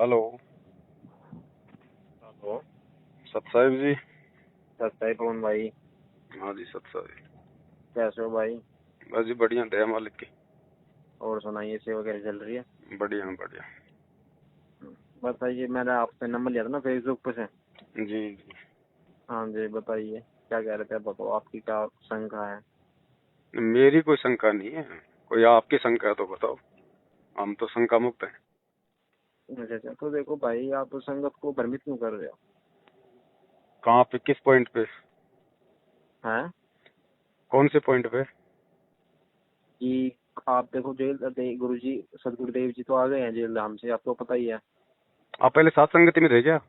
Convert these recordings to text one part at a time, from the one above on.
Hello. Hello. सत साहिब जी। सत्ताई पवन भाई, हाँ जी सत साहिब। कैसे हो भाई? बस जी बढ़िया, दया मालिक की। और सुनाइए, सेवा कैसी चल रही है? बढ़िया बढ़िया। बताइए, मैंने आपसे नंबर लिया था ना फेसबुक पे से। जी जी। हाँ जी, बताइए क्या कह रहे थे, बताओ आपकी क्या शंका है? मेरी कोई शंका नहीं है, कोई आपकी शंका है तो बताओ। हम तो शंका मुक्त हैं। अच्छा अच्छा, तो देखो भाई, आप संगत को भ्रमित क्यों कर रहे हो? कहाँ पे, किस पॉइंट पे? हैं कौन से पॉइंट पे? कि आप देखो, जेल गुरु जी सदगुरुदेव जी तो आ गए हैं जेल धाम से, आपको पता ही है। आप पहले सात संगति में थे क्या?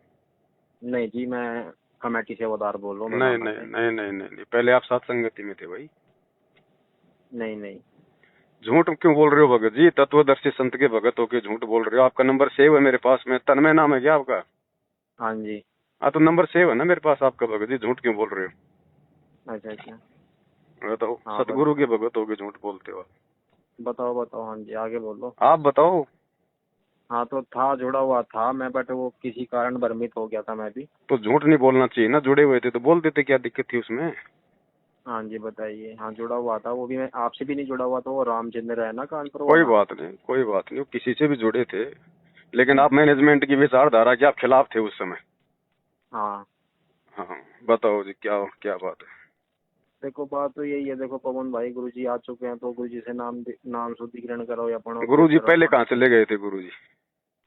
नहीं जी, मैं कमेटी सेवादार बोल रहा हूँ नहीं बरनाना नहीं से। नहीं नहीं नहीं नहीं, पहले आप सात संगति में थे भाई। नहीं नहीं। झूठ क्यों बोल रहे हो भगत जी? तत्वदर्शी संत के भगत होके झूठ बोल रहे हो। आपका नंबर सेव है मेरे पास में, तन्मय नाम है क्या आपका? हाँ जी। हाँ तो नंबर सेव है ना मेरे पास आपका भगत जी, झूठ क्यों बोल रहे अच्छा अच्छा। हो? बताओ, हाँ सतगुरु के भगत होके झूठ बोलते हो बताओ बताओ, हाँ जी आगे बोलो। आप बताओ। हाँ तो था, जुड़ा हुआ था मैं, बट वो किसी कारण भ्रमित हो गया था मैं भी। तो झूठ नहीं बोलना चाहिए ना, जुड़े हुए थे तो बोल देते, क्या दिक्कत थी उसमें? हाँ जी बताइए। हाँ जुड़ा हुआ था, वो भी मैं आपसे भी नहीं जुड़ा हुआ था, वो रामचंद्र है ना कानपुर कोई वाला। बात नहीं, कोई बात नहीं, वो किसी से भी जुड़े थे, लेकिन आप मैनेजमेंट की विचारधारा के आप खिलाफ थे उस समय। हाँ हाँ बताओ जी, क्या क्या बात है? देखो, बात तो यही है, देखो पवन भाई, गुरुजी आ चुके हैं तो गुरुजी से नाम शुद्धिकरण करो या गुरु पणोपदेश जी करो। पहले कहाँ चले गए थे गुरु जी?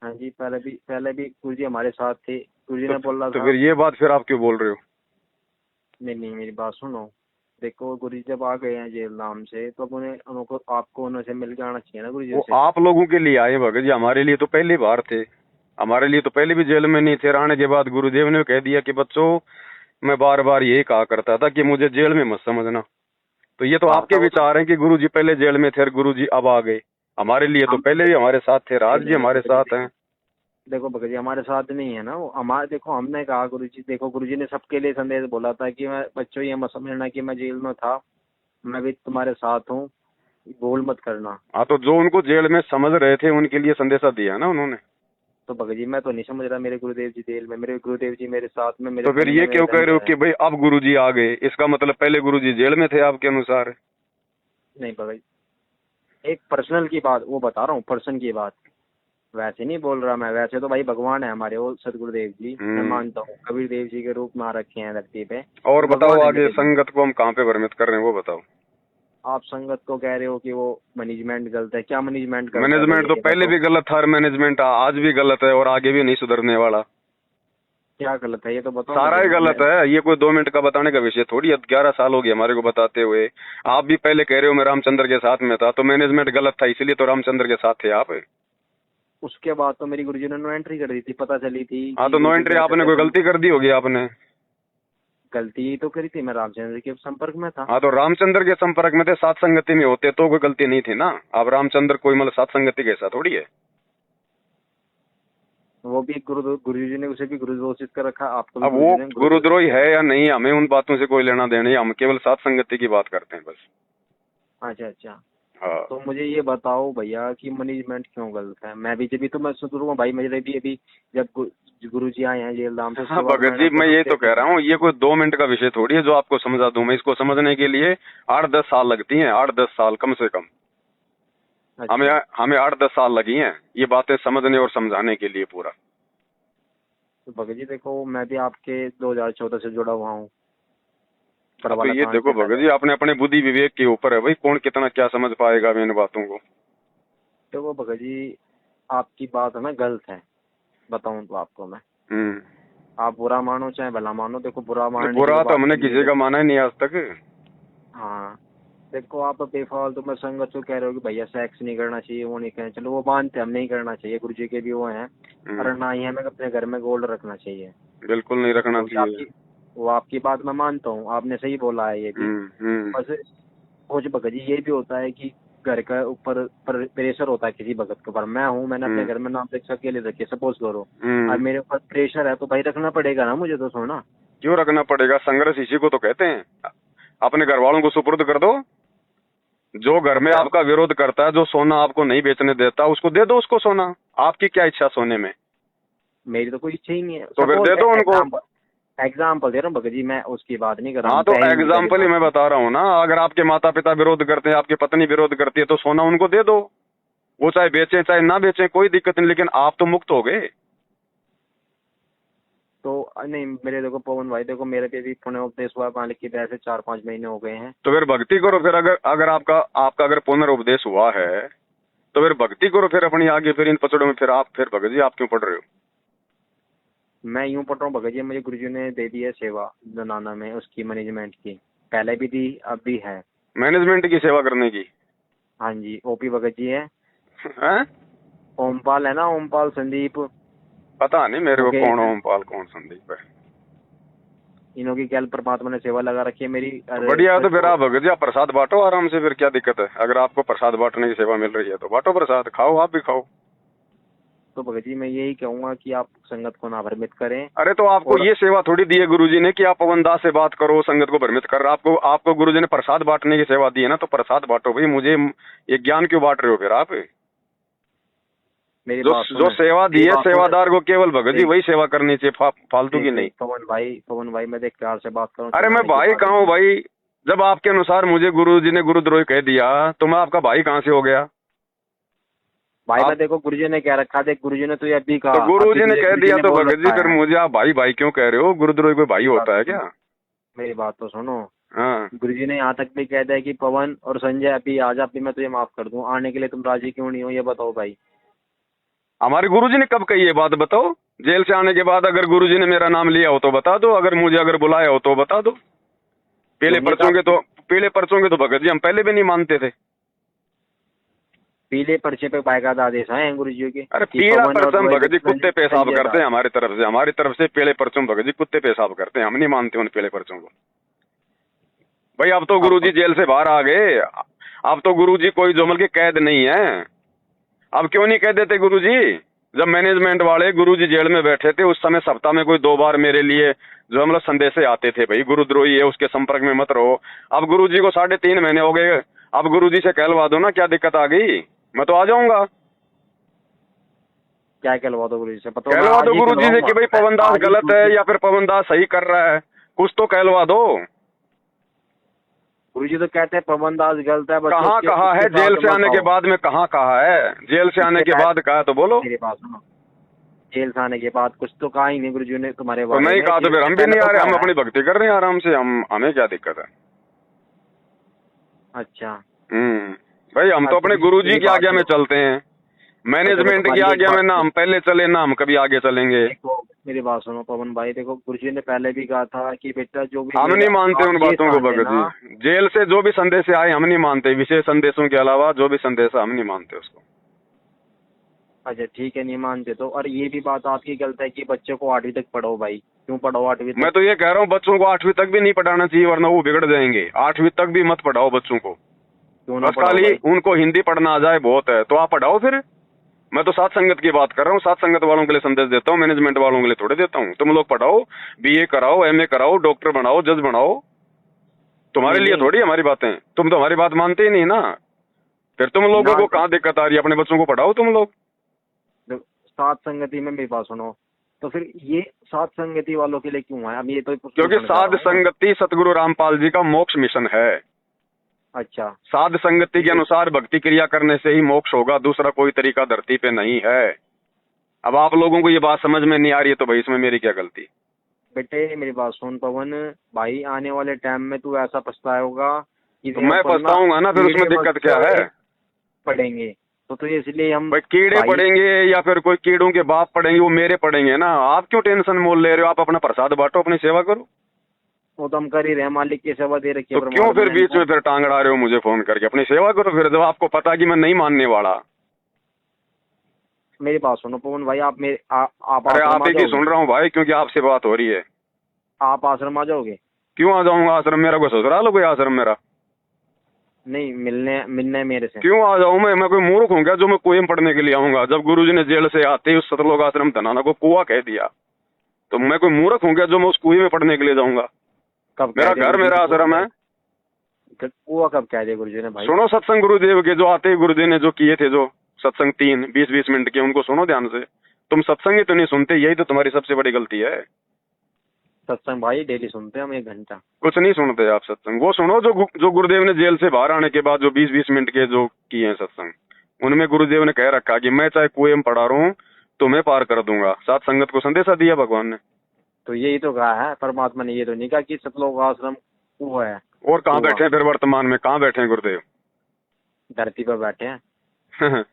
हाँ जी, पहले भी गुरुजी हमारे साथ थे। गुरुजी तो ने बोला तो था। फिर ये बात फिर आप क्यों बोल रहे हो? नहीं नहीं, मेरी बात सुनो। देखो, गुरुजी जब आ गए हैं जेल धाम से तो अब उनको आपको उनसे मिल के आना चाहिए ना गुरुजी वो से। आप लोगों के लिए आए भगत जी, हमारे लिए तो पहले बार थे। हमारे लिए तो पहले भी जेल में नहीं थे। आने के बाद गुरुदेव ने कह दिया कि बच्चों, मैं बार बार यही कहा करता था कि मुझे जेल में मत समझना। तो ये तो हाँ आपके बताओ तो। विचार हैं कि गुरुजी पहले जेल में थे और गुरुजी अब आ गए। हमारे लिए तो हम पहले भी हमारे साथ थे, नहीं राज जी नहीं हमारे गुरुजी, साथ हैं। देखो भगत जी हमारे साथ नहीं है ना वो, हमारे देखो, हमने कहा गुरुजी, देखो गुरुजी ने सबके लिए संदेश बोला था कि मैं बच्चों, ये मत समझना कि मैं जेल में था, मैं भी तुम्हारे साथ हूँ, भूल मत करना। हाँ तो जो उनको जेल में समझ रहे थे उनके लिए संदेशा दिया ना उन्होंने। तो भगत जी मैं तो नहीं समझ रहा, मेरे गुरुदेव जी जेल में, मेरे गुरुदेव जी मेरे साथ में, मेरे तो फिर संग में, ये मेरे क्यों कह संग रहे हो है। कि भाई अब गुरुजी आ गए? इसका मतलब पहले गुरुजी जेल में थे आपके अनुसार। नहीं भगत जी, एक पर्सनल की बात वो बता रहा हूँ, पर्सन की बात, वैसे नहीं बोल रहा मैं। वैसे तो भाई भगवान है हमारे वो सदगुरुदेव जी, मैं मानता हूँ कबीर देव जी के रूप में आ रखे हैं धरती पे, और वो बताओ भगवान है आगे, मेरे लिए। संगत को हम कहाँ पे भ्रमित कर रहे हैं वो बताओ। आप संगत को कह रहे हो कि वो मैनेजमेंट गलत है, क्या मैनेजमेंट गलत है मैनेजमेंट भैया तो ये पहले बताओ। भी गलत था और मैनेजमेंट आज भी गलत है और आगे भी नहीं सुधरने वाला। क्या गलत है ये तो बताओ सारा मुझे ही ना मैं। गलत है, ये कोई 2 मिनट का बताने का विषय थोड़ी है। 11 साल हो गए हमारे को बताते हुए। आप भी पहले कह रहे हो मैं रामचंद्र के साथ में था, तो मैनेजमेंट गलत था इसलिए तो रामचंद्र के साथ थे आप। उसके बाद तो मेरी गुरुजी ने नो एंट्री कर दी थी, पता चली थी हाँ कि तो नो गुरुजी एंट्री क्या आपने कहते कोई थे। गलती कर दी होगी आपने। गलती तो करी थी, मैं रामचंद्र के संपर्क में था। हाँ तो रामचंद्र के संपर्क में थे, सात संगति में होते तो कोई गलती नहीं थी ना। अब रामचंद्र कोई मतलब सात संगति के ऐसा थोड़ी है। वो भी गुरुजी ने उसे भी गुरु घोषित कर रखा, आपको भी अब वो गुरुजी ने गुरु घोषित गुरुद्रोही कर है रखा। या नहीं, हमें उन बातों से कोई लेना देना नहीं, हम केवल सात संगति की बात करते हैं बस। अच्छा अच्छा। हाँ तो मुझे ये बताओ भैया कि मैनेजमेंट क्यों गलत है? मैं भी, जब भी तो मैं सुधरूंगा भाई, मेरे भी अभी जब गुरु जी आए हैं जेल धाम से, हाँ उसके बाद भगत मैंने जी, आपको मैं सब यही तो दे कह दिया। रहा हूँ, ये कोई 2 मिनट का विषय थोड़ी है जो आपको समझा दूं मैं। इसको समझने के लिए 8-10 साल लगती हैं, 8-10 साल कम से कम। हमें अच्छा। हमें 8-10 साल लगी हैं ये बातें समझने और समझाने के लिए पूरा। तो भगत जी देखो, मैं भी आपके 2014 से जुड़ा हुआ हूँ, हाँ तो परवाला ये कांड देखो से भगत पहले। जी, आपने अपने बुद्धि विवेक के ऊपर है भाई, कौन कितना क्या समझ पाएगा इन बातों को। तो वो भगत जी, आपकी बात है ना गलत है, बताऊं तो आपको मैं। हम्म। आप बुरा मानो चाहे भला मानो, देखो बुरा मानने की तो बुरा तो बात हमने ही नहीं है, किसी का देखो। माना ही नहीं आज तक। हाँ देखो, आप बेफालतू में संगत को कह रहे हो कि भैया सेक्स नहीं करना चाहिए, वो नहीं करना, चलो वो मानते हम नहीं करना चाहिए, गुरु जी के भी वो हैं। और ना ही हमें अपने घर में गोल्ड रखना चाहिए। बिल्कुल नहीं रखना वो भी चाहिए। आपकी वो आपकी बात मैं मानता हूँ, आपने सही बोला है ये भी। हम्म। बस कुछ भगत जी ये भी होता है कि घर का ऊपर प्रेशर होता है किसी भगत के ऊपर। मैं हूँ, मैंने अपने हम्म घर में नाम लिख अकेले रखिए, सपोज करो। हम्म। अब मेरे ऊपर प्रेशर है तो भाई रखना पड़ेगा ना मुझे, तो सोना। क्यों रखना पड़ेगा? संघर्ष इसी को तो कहते हैं। अपने घर वालों को सुपुर्द कर दो। जो घर तो में घर आपका विरोध करता है, जो सोना आपको नहीं बेचने देता, उसको दे दो उसको सोना। आपकी क्या इच्छा सोने में? मेरी तो कोई इच्छा ही नहीं है। तो फिर दे दो उनको। एग्जाम्पल दे रहा हूँ भगत जी, मैं उसकी बात नहीं कर रहा हाँ हूँ। तो एग्जाम्पल ही मैं बता रहा हूँ ना। अगर आपके माता पिता विरोध करते हैं, आपकी पत्नी विरोध करती है, तो सोना उनको दे दो, वो चाहे बेचें चाहे ना बेचें, कोई दिक्कत नहीं, लेकिन आप तो मुक्त हो गए। तो नहीं, मेरे देखो पवन भाई, देखो मेरे पे भी पुनर्उपदेश हुआ मालिक की दया से 4-5 महीने हो गए हैं। तो फिर भक्ति करो। फिर अगर आपका अगर पुनर्उपदेश हुआ है तो फिर भक्ति करो फिर अपनी आगे। फिर इन पचड़ों में फिर भगत जी आप क्यों पढ़ रहे हो? मैं यूं पढ़ रहा हूँ भगत जी, मुझे गुरुजी ने दे दी है सेवा जनाना में, उसकी मैनेजमेंट की, पहले भी दी अब भी है। मैनेजमेंट की सेवा करने की? हाँ जी, ओपी भगत जी है। हैं? ओमपाल है ना, ओमपाल संदीप। पता नहीं मेरे को ओके। कौन ओमपाल कौन संदीप है। इन्हों की क्या परमात्मा ने सेवा लगा रखी है मेरी। बढ़िया है। तो फिर आप भगत जी आप प्रसाद बांटो आराम से, फिर क्या दिक्कत है? अगर आपको प्रसाद बांटने की सेवा मिल रही है तो बांटो प्रसाद, खाओ, आप भी खाओ। तो भगत जी मैं यही कहूंगा कि आप संगत को ना भ्रमित करें। अरे तो आपको ये सेवा थोड़ी दी है गुरुजी ने कि आप पवन दास से बात करो, संगत को भ्रमित कर। आपको गुरुजी ने प्रसाद बांटने की सेवा दी है ना, तो प्रसाद बांटो भाई। मुझे ये ज्ञान क्यों बांट रहे हो फिर आप? मेरी जो सेवा दी है सेवादार को केवल भगत जी वही सेवा करनी चाहिए, फालतू की नहीं। पवन भाई मैं देख प्यार से बात करूं। अरे मैं भाई कहाँ हूँ भाई? जब आपके अनुसार मुझे गुरुजी ने गुरुद्रोही कह दिया तो मैं आपका भाई कहाँ से हो गया? भाई मैं देखो गुरुजी ने क्या रखा, देख गुरुजी ने तो ये अभी कहा, तो गुरुजी ने कह दिया तो भगत जी फिर मुझे आप भाई भाई क्यों कह रहे हो? गुरुद्रोही कोई भाई होता है क्या? मेरी बात तो सुनो। हाँ गुरुजी ने यहाँ तक भी कह दिया कि पवन और संजय अभी आज अभी मैं तुझे माफ कर दूं, आने के लिए तुम राजी क्यों नहीं हो, ये बताओ भाई। हमारे गुरुजी ने कब कही ये बात बताओ? जेल से आने के बाद अगर गुरुजी ने मेरा नाम लिया हो तो बता दो, अगर बुलाया हो तो बता दो। पीले पर्चों के तो भगत जी हम पहले भी नहीं मानते थे। पीले पर्चे पे बाकायदा आदेश आए हैं गुरुजी के। अरे पीला पर्चम भगत जी कुत्ते पेशाब करते हैं हमारी तरफ से पीले पर्चम भगत जी कुत्ते पेशाब करते हैं, हम नहीं मानते उन पीले पर्चों को। भाई अब तो गुरुजी जेल से बाहर आ गए, अब तो गुरुजी कोई जुम्मन की कैद नहीं है। अब क्यों नहीं कह देते गुरुजी? जब मैनेजमेंट वाले गुरुजी जेल में बैठे थे उस समय सप्ताह में कोई 2 बार मेरे लिए जो मतलब संदेशे आते थे, भाई गुरुद्रोही है उसके संपर्क में मत रहो। अब गुरुजी को 3.5 महीने हो गए, अब गुरुजी से कहलवा दो ना, क्या दिक्कत आ गई? मैं तो आ जाऊंगा। क्या कहलवा दो गुरुजी से? कहलवा दो गुरुजी से कि भाई पवन दास गलत है या फिर पवन दास सही कर रहा है, कुछ तो कहलवा दो। गुरुजी तो कहते हैं पवन दास गलत है। कहाँ कहा है? जेल से आने के बाद में कहाँ कहा है? जेल से आने के बाद कहा तो बोलो। मेरी बात सुनो, जेल से आने के बाद कुछ तो कहा ही नहीं गुरुजी ने तुम्हारे बारे में। तो नहीं कहा तो फिर हम भी नहीं आ रहे, हम अपनी भक्ति कर रहे हैं आराम से, हमें क्या दिक्कत है? अच्छा भाई हम तो अपने गुरुजी की आज्ञा में चलते हैं, मैनेजमेंट की आज्ञा में ना हम पहले चले ना हम कभी आगे चलेंगे। मेरी बात सुनो पवन भाई, देखो गुरुजी ने पहले भी कहा था कि बेटा जो भी, हम नहीं मानते उन बातों को भगत जी। जेल से जो भी संदेश आए हम नहीं मानते, विशेष संदेशों के अलावा जो भी संदेश हम नहीं मानते उसको। अच्छा ठीक है, नहीं मानते तो। और ये भी बात आपकी गलत है कि बच्चों को 8वीं तक पढ़ाओ। भाई क्यों पढ़ाओ 8वीं तक? मैं तो ये कह रहा हूँ बच्चों को 8वीं तक भी नहीं पढ़ाना चाहिए, वरना वो बिगड़ जाएंगे। 8वीं तक भी मत पढ़ाओ बच्चों को, बस खाली उनको हिंदी पढ़ना आ जाए बहुत है, तो आप पढ़ाओ फिर। मैं तो सात संगत की बात कर रहा हूँ, सात संगत वालों के लिए संदेश देता हूँ, मैनेजमेंट वालों के लिए थोड़े देता हूँ। तुम लोग पढ़ाओ, BA कराओ, MA कराओ, डॉक्टर बनाओ, जज बनाओ, तुम्हारे लिए थोड़ी हमारी बातें। तुम तो हमारी बात मानते ही नहीं ना, फिर तुम लोगों को कहाँ दिक्कत आ रही है? अपने बच्चों को पढ़ाओ तुम लोग। सात संगति में मेरी बात सुनो, तो फिर ये सात संगति वालों के लिए क्यों है? अब ये तो क्योंकि साध संगति सतगुरु रामपाल जी का मोक्ष मिशन है। अच्छा, साध संगति के अनुसार भक्ति क्रिया करने से ही मोक्ष होगा, दूसरा कोई तरीका धरती पे नहीं है। अब आप लोगों को ये बात समझ में नहीं आ रही है तो भाई इसमें मेरी क्या गलती? बेटे मेरी बात सुन पवन भाई, आने वाले टाइम में तू ऐसा पछताएगा कि तो मैं पछताऊंगा ना, फिर उसमें दिक्कत क्या है? पढ़ेंगे तो इसलिए हम भाई कीड़े पढ़ेंगे या फिर कोई कीड़ों के बाप पढ़ेंगे, वो मेरे पढ़ेंगे ना। आप क्यों टेंशन मोल ले रहे हो? आप अपना प्रसाद बांटो, अपनी सेवा करो। वो तो हम कर ही रहे, मालिक की सेवा दे रखी है। तो क्यों फिर बीच में फिर टांग अड़ा रहे हो मुझे फोन करके? अपनी सेवा करो फिर, जब आपको पता कि मैं नहीं मानने वाला। मेरी बात सुनो पवन भाई, आप मेरे अरे आप ही सुन रहा हूँ भाई, क्योंकि आपसे बात हो रही है। आप आश्रम आ जाओगे? क्यों आ जाऊंगा आश्रम? मेरा कोई ससुराल हो कोई आश्रम मेरा? नहीं, मिलने मेरे से क्यों आ जाऊं? मैं कोई मूर्ख हूँ क्या जो मैं कुएं में पढ़ने के लिए आऊंगा? जब गुरुजी ने जेल से आते ही उस सतलोक आश्रम धनाना को कुआं कह दिया, तो मैं कोई मूर्ख हूँ क्या जो मैं उस कुएं में पढ़ने के लिए जाऊंगा? मेरा घर मेरा आश्रम है। कुआं कब कह दिया गुरुजी ने? भाई सुनो सत्संग गुरुदेव के जो आते ही गुरुजी ने जो किए थे, जो सत्संग 3 20-20 मिनट के, उनको सुनो ध्यान से। तुम सत्संग ही तो नहीं सुनते, यही तो तुम्हारी सबसे बड़ी गलती है। सत्संग भाई डेली सुनते हैं हम 1 घंटा। कुछ नहीं सुनते आप सत्संग। वो सुनो जो गुरुदेव ने जेल से बाहर आने के बाद जो 20-20 मिनट के जो किए हैं सत्संग, उनमें गुरुदेव ने कह रखा कि मैं चाहे कुएं में पड़ा रहा हूँ, तुम्हें पार कर दूंगा। सात संगत को संदेशा दिया भगवान ने। तो यही तो कहा है परमात्मा ने, ये तो नहीं कहा कि सतलोक आश्रम वो है। और कहाँ बैठे हैं फिर वर्तमान में, कहाँ बैठे हैं गुरुदेव? धरती पर बैठे हैं।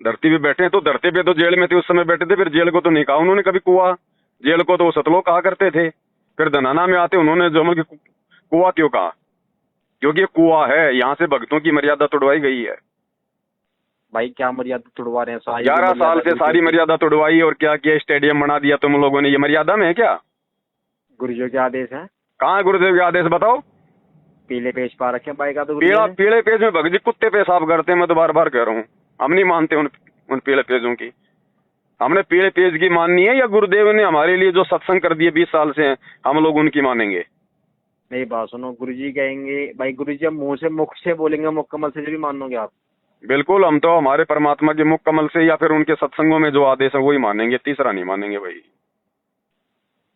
धरती पे बैठे हैं, तो धरती पे तो जेल में थे उस समय बैठे थे, फिर जेल को तो नहीं कहा उन्होंने कभी कुआ। जेल को तो वो सतलोक कहा करते थे। फिर धनाना में आते उन्होंने जो मतलब कुआ क्यों कहा? क्योंकि ये कुआ है, यहाँ से भक्तों की मर्यादा तोड़वाई गई है। भाई क्या मर्यादा तोड़वा रहे हैं? 11 साल से सारी मर्यादा तोड़वाई और क्या किया? स्टेडियम बना दिया तुम लोगों ने। ये मर्यादा में है क्या? गुरुजी के आदेश है। कहाँ है गुरुदेव के आदेश, बताओ। पीले पेज पा रखे बाइक का तो पीले पेज में भगत जी कुत्ते पेशाब करते हैं। मैं तो बार बार कह रहा हूँ, हम नहीं मानते उन पीले पेजों की। हमने पीले पेज की माननी है या गुरुदेव ने हमारे लिए जो सत्संग कर दिए 20 साल से हम लोग उनकी मानेंगे? मेरी बात सुनो, गुरुजी कहेंगे भाई, गुरुजी मुंह से मुख से बोलेंगे मुकम्मल से भी मान लोगे आप? बिल्कुल, हम तो हमारे परमात्मा के मुख कमल से या फिर उनके सत्संगों में जो आदेश है वही मानेंगे, तीसरा नहीं मानेंगे भाई।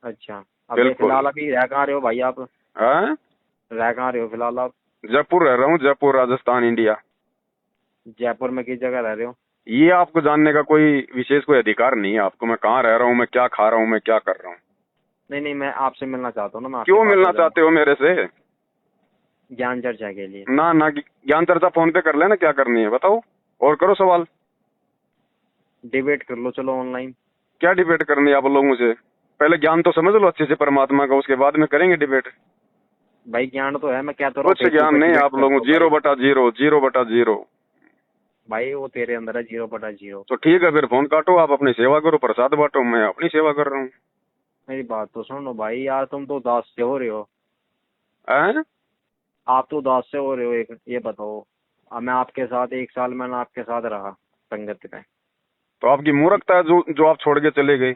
अच्छा, अब फिलहाल अभी रह कहाँ रहे हो भाई आप? रह कहाँ रहे हो फिलहाल आप? जयपुर रह रहा हूँ, जयपुर राजस्थान इंडिया। जयपुर में किस जगह रह रहे हो? ये आपको जानने का कोई विशेष कोई अधिकार नहीं है आपको, मैं कहाँ रह रहा हूँ, मैं क्या खा रहा हूँ, मैं क्या कर रहा हूँ। नहीं, मैं आपसे मिलना चाहता हूँ ना। क्यों मिलना चाहते हो मेरे से? ज्ञान चर्चा के लिए। ना ज्ञान चर्चा फोन पे कर लेना, क्या करनी है बताओ, और करो सवाल। डिबेट कर लो चलो ऑनलाइन। क्या डिबेट करनी है आप लोगों से? पहले ज्ञान तो समझ लो अच्छे से परमात्मा का, उसके बाद में करेंगे डिबेट। भाई ज्ञान तो है, मैं क्या तो कुछ ज्ञान नहीं आप लोगों, 0/0, 0/0। भाई वो तेरे अंदर है 0/0। तो ठीक है, फिर फोन काटो, आप अपनी सेवा करो, प्रसाद बांटो, मैं अपनी सेवा कर रहा हूँ। मेरी बात तो सुनो भाई यार, तुम तो उदास से हो रहे हो। आप तो उदास से हो रहे हो। एक ये बताओ, अब मैं आपके साथ 1 साल मैंने आपके साथ रहा संगत में। तो आपकी मूर्खता है जो आप छोड़ के चले गए,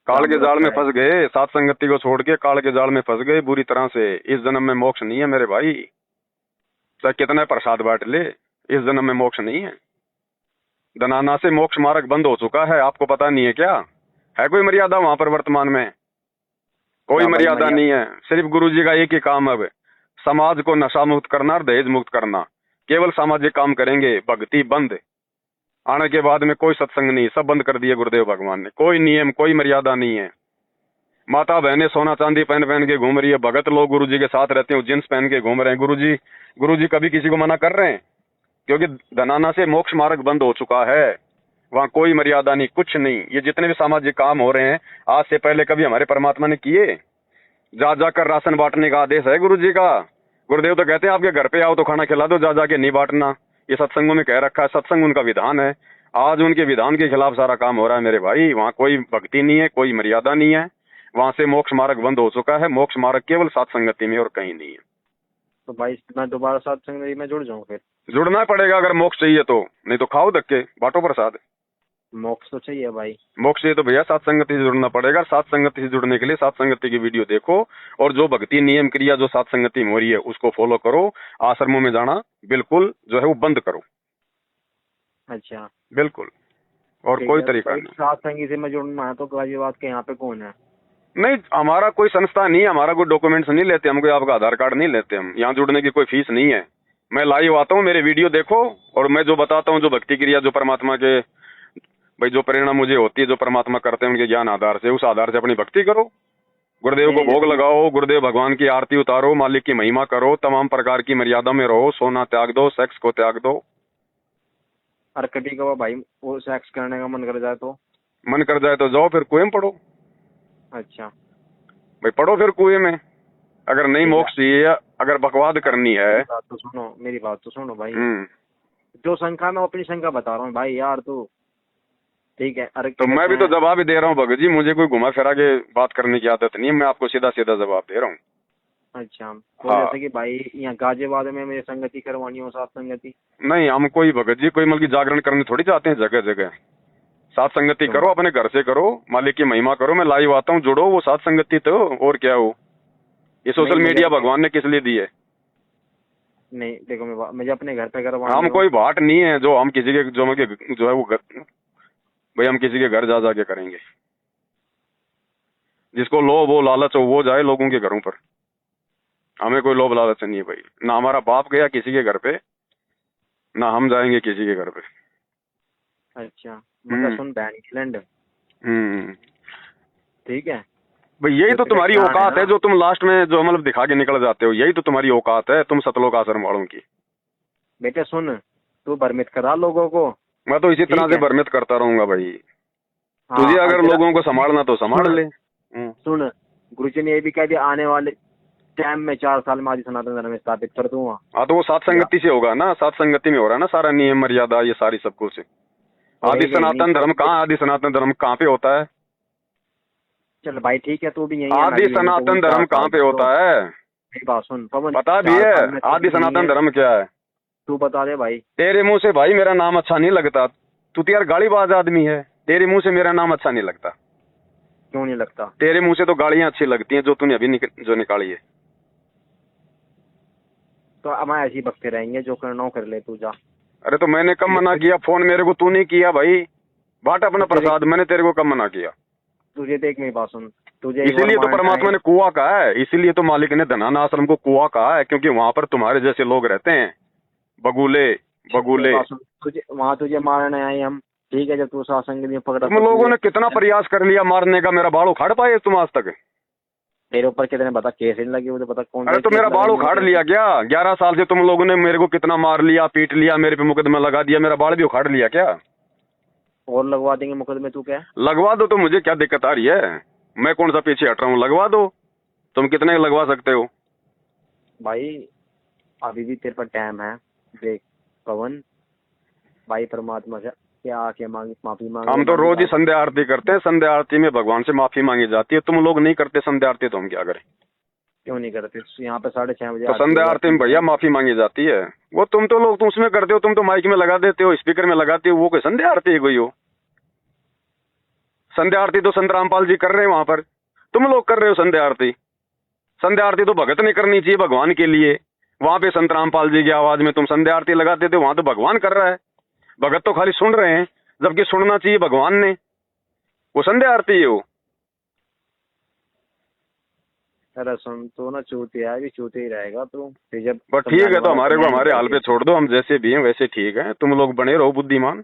काल के जाल में फंस गए। सात संगति को छोड़ के काल के जाल में फंस गए बुरी तरह से। इस जन्म में मोक्ष नहीं है मेरे भाई, चाहे कितना प्रसाद बांट ले, इस जन्म में मोक्ष नहीं है। धनाना से मोक्ष मार्ग बंद हो चुका है, आपको पता नहीं है क्या? है कोई मर्यादा वहां पर वर्तमान में? कोई मर्यादा नहीं है। सिर्फ गुरुजी का एक ही काम है, समाज को नशा मुक्त करना और दहेज मुक्त करना। केवल सामाजिक काम करेंगे, भक्ति बंद। आने के बाद में कोई सत्संग नहीं, सब बंद कर दिए गुरुदेव भगवान ने। कोई नियम, कोई मर्यादा नहीं है। माता बहनें सोना चांदी पहन पहन के घूम रही है, भगत लोग गुरुजी के साथ रहते हैं, जींस पहन के घूम रहे हैं। गुरुजी कभी किसी को मना कर रहे हैं? क्योंकि धनाना से मोक्ष मार्ग बंद हो चुका है, वहाँ कोई मर्यादा नहीं, कुछ नहीं। ये जितने भी सामाजिक काम हो रहे हैं आज से पहले कभी हमारे परमात्मा ने किए? जा जाकर राशन बांटने का आदेश है गुरुजी का। गुरुदेव तो कहते हैं आपके घर पे आओ तो खाना खिला दो, जा जाके नहीं बांटना। ये सत्संगों में कह रखा है, सत्संग उनका विधान है। आज उनके विधान के खिलाफ सारा काम हो रहा है मेरे भाई। वहाँ कोई भक्ति नहीं है, कोई मर्यादा नहीं है। वहाँ से मोक्ष मार्ग बंद हो चुका है। मोक्ष मार्ग केवल सात संगति में और कहीं नहीं है। तो भाई मैं दोबारा सात संगति में जुड़ जाऊँ? फिर जुड़ना पड़ेगा अगर मोक्ष चाहिए तो, नहीं तो खाओ धक्के, बांटो प्रसाद। मोक्ष तो चाहिए भाई। मोक्ष चाहिए तो भैया सात संगति से जुड़ना पड़ेगा। सात संगति से जुड़ने के लिए सात संगति की वीडियो देखो और जो भक्ति नियम क्रिया जो सात संगति में हो रही है उसको फॉलो करो। आश्रमों में जाना बिल्कुल जो है वो बंद करो। अच्छा, बिल्कुल, और कोई तरीका नहीं। सात संगति से मैं जुड़ना है तो गाजियाबाद के यहाँ पे कौन है? नहीं, हमारा कोई संस्था नहीं है, हमारा कोई डॉक्यूमेंट्स नहीं लेते हम, कोई आपका आधार कार्ड नहीं लेते हम। यहाँ जुड़ने की कोई फीस नहीं है। मैं लाइव आता हूँ, मेरे वीडियो देखो और मैं जो बताता हूँ, जो भक्ति क्रिया जो परमात्मा के भाई जो प्रेरणा मुझे होती है, जो परमात्मा करते हैं उनके ज्ञान आधार से, उस आधार से अपनी भक्ति करो। गुरुदेव को भोग लगाओ, गुरुदेव भगवान की आरती उतारो, मालिक की महिमा करो, तमाम प्रकार की मर्यादा में रहो, सोना त्याग दो, सेक्स को त्याग दो। और कभी कभार भाई वो सेक्स करने का मन कर जाए तो? मन कर जाए तो जाओ फिर कुएं में पढ़ो। अच्छा भाई पढ़ो फिर कुएं में। अगर नहीं मोक्ष चाहिए, अगर बकवाद करनी है। मेरी बात तो सुनो भाई। जो शंका मैं अपनी शंका बता रहा हूँ भाई यार, तू ठीक है। अरे तो मैं भी तो जवाब ही दे रहा हूँ भगत जी, मुझे कोई घुमा फिरा के बात करने की आदत नहीं है, मैं आपको सीधा सीधा जवाब दे रहा हूँ। अच्छा, तो जैसे कि भाई यहाँ गाजियाबाद में मेरी संगति करवानी हो, सात संगति? नहीं, हम कोई भगत जी कोई मतलब जागरण करने थोड़ी चाहते हैं जगह जगह। सात संगति करो, अपने घर से करो, मालिक की महिमा करो। मैं लाइव आता हूँ, जुड़ो, वो सात संगति तो और क्या हो। ये सोशल मीडिया भगवान ने किस लिए दी है? नहीं देखो, मुझे अपने घर पे करवाना। हम कोई भाट नहीं है जो हम किसी के जो है वो भाई हम किसी के घर जा जाके करेंगे। जिसको लोभ हो लालच हो वो जाए लोगों के घरों पर, हमें कोई लोभ लालच नहीं है भाई। ना हमारा बाप गया किसी के घर पे, ना हम जाएंगे किसी के घर पे। अच्छा मतलब सुन बहन इंग्लैंड, ठीक है भाई यही तो तुम्हारी औकात है जो तुम लास्ट में जो मतलब दिखा के निकल जाते हो, यही तो तुम्हारी औकात है तुम सतलोक आश्रम वालों की। बेटे सुन, तू भ्रमित करा लोगों को, मैं तो इसी तरह से भ्रमित करता रहूंगा भाई। तुझे अगर लोगों को संभालना तो संभाल ले। सुन, गुरुजी ने ये भी कह दिया आने वाले टाइम में 4 साल में आदि सनातन धर्म स्थापित कर दूंगा। हाँ तो वो सात संगति से होगा ना, सात संगति में हो रहा है ना सारा नियम मर्यादा ये सारी सब कुछ। आदि सनातन धर्म कहाँ, आदि सनातन धर्म कहाँ पे होता है? चल भाई ठीक है, तू भी यही आदि सनातन धर्म कहाँ पे होता है? मेरी बात सुन पवन, बता भी है आदि सनातन धर्म क्या है? तू बता दे भाई। तेरे मुंह से भाई मेरा नाम अच्छा नहीं लगता, तू तो यार गालीबाज आदमी है। तेरे मुंह से मेरा नाम अच्छा नहीं लगता। क्यों नहीं लगता? तेरे मुंह से तो गालियां अच्छी लगती हैं जो तूने अभी जो निकाली है। तो हम ऐसे ही बकते रहेंगे, जो करना हो कर ले तू जा। अरे तो मैंने कब मना किया? फोन मेरे को तूने किया भाई, बाट अपना प्रसाद, मैंने तेरे को कब मना किया? तुझे देख मेरी बात सुन, तुझे इसीलिए तो परमात्मा ने कुआं कहा है, इसीलिए तो मालिक ने धनाना आश्रम को कुआं कहा है, क्योंकि वहां पर तुम्हारे जैसे लोग रहते हैं, बगुले बगुले। तुझे वहाँ तुझे मारने आए हम, ठीक है, जब तू सत्संग में पकड़ा। तुम लोगों ने कितना प्रयास कर लिया मारने का, मेरा बाल उखाड़ पाए तुम आज तक? तेरे ऊपर कितने बता केस लगे हुए, बता कौन? अरे तो मेरा बाल उखाड़ लिया क्या? 11 साल से तुम लोगों ने मेरे को कितना मार लिया, पीट लिया, मेरे पे मुकदमा लगा दिया, मेरा बाल भी उखाड़ लिया क्या? और लगवा देंगे मुकदमे, तू क्या लगवा दो तो मुझे क्या दिक्कत आ रही है? मैं कौन सा पीछे हट रहा हूँ? लगवा दो, तुम कितने लगवा सकते हो भाई? अभी भी तेरे पर टाइम है। देख पवन भाई, परमात्मा से क्या आके माफी मांग। हम तो रोज ही संध्या आरती करते हैं, संध्या आरती में भगवान से माफी मांगी जाती है। तुम लोग नहीं करते संध्या आरती तो हम क्या करें? क्यों नहीं करते? यहाँ पे 6:30 बजे तो संध्या आरती में भैया माफी मांगी जाती है। वो तुम तो लोग तुम उसमें करते हो, तुम तो माइक में लगा देते हो, स्पीकर में लगाते हो, वो कोई संध्या आरती है कोई हो? संध्या आरती तो संत रामपाल जी कर रहे हैं वहां पर, तुम लोग कर रहे हो संध्या आरती। संध्या आरती तो भगत ने करनी चाहिए भगवान के लिए। वहां पे संत रामपाल जी की आवाज में तुम संध्या आरती लगाते थे, वहां तो भगवान कर रहा है, भगत तो खाली सुन रहे हैं, जबकि सुनना चाहिए भगवान ने। वो संध्या आरती है वो। अरे सुन, तो ना चूतिया है, भी चूते ही रहेगा तू। जब बट ठीक है, तो हमारे को हमारे हाल पे छोड़ दो, हम जैसे भी हैं वैसे ठीक है। तुम लोग बने रहो बुद्धिमान।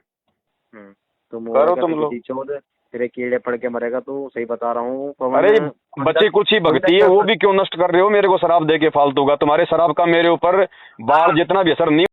तुम करो तुम लोग। तेरे कीड़े पड़ के मरेगा तू, सही बता रहा हूँ। अरे बच्ची कुछ ही भक्ति है, वो भी क्यों नष्ट कर रहे हो? मेरे को शराब दे के फालतू का, तुम्हारे शराब का मेरे ऊपर बाल जितना भी असर नहीं